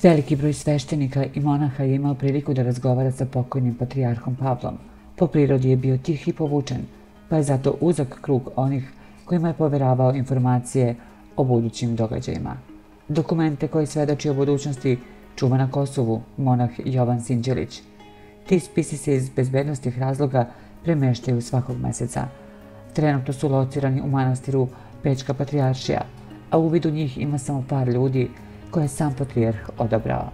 Veliki broj sveštenika i monaha je imao priliku da razgovara sa pokojnim patrijarhom Pavlom. Po prirodi je bio tih i povučen, pa je zato uzak krug onih kojima je poveravao informacije o budućim događajima. Dokumente koji svedoči o budućnosti čuva na Kosovu monah Jovan Sinđelić. Ti spisi se iz bezbednostnih razloga premeštaju svakog meseca. Trenutno su locirani u manastiru Pečka patrijaršija, a u vidu njih ima samo par ljudi koje je sam patrijarh odabrao.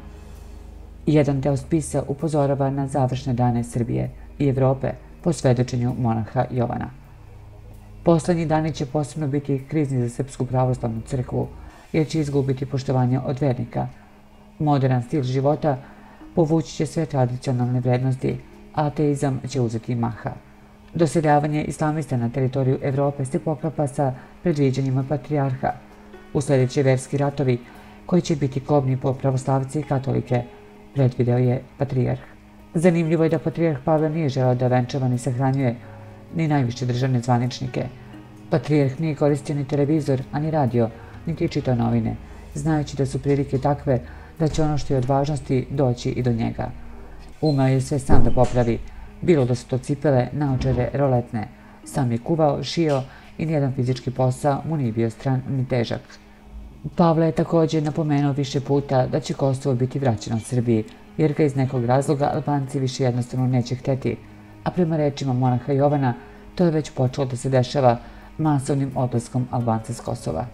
Jedan deo spisa upozorava na završne dane Srbije i Evrope po svedočenju monaha Jovana. Poslednji dani će posebno biti krizni za Srpsku pravoslavnu crkvu, jer će izgubiti poštovanje od vernika. Modern stil života povući će sve tradicionalne vrednosti, a ateizam će uzeti maha. Doseljavanje islamista na teritoriju Evrope se poklapa sa predviđanjima patrijarha. Usledit će verski ratovi koji će biti kobni po pravoslavce i katolike, predvideo je patrijarh. Zanimljivo je da patrijarh Pavle nije želeo da venčava ni sahranjuje ni najviše državne zvaničnike. Patrijarh nije koristio ni televizor, ani radio, niti čitao novine, znajući da su prilike takve da će ono što je od važnosti doći i do njega. Umeo je sve sam da popravi, bilo da su to cipele, naočare, roletne. Sam je kuvao, šio i nijedan fizički posao mu nije bio stran ni težak. Pavle je također napomenuo više puta da će Kosovo biti vraćeno Srbiji, jer ga iz nekog razloga Albanci više jednostavno neće hteti, a prema rečima monaha Jovana to je već počelo da se dešava masovnim odlaskom Albanca s Kosova.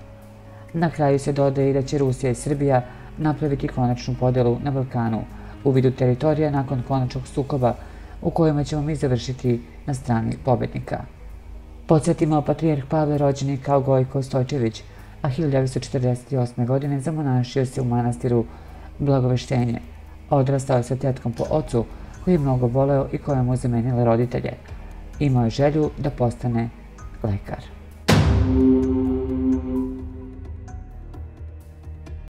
Na kraju se dodaje i da će Rusija i Srbija napraviti konačnu podelu na Balkanu u vidu teritorija nakon konačnog sukoba u kojima ćemo mi završiti na strani pobednika. Podsjetimo, patrijarh Pavle rođen je kao Gojko Stojčević, a 1948. godine zamonašio se u manastiru Blagoveštenje. Odrastao je sa tetkom po ocu koji je mnogo voleo i koja mu zamenila roditelje. Imao je želju da postane lekar.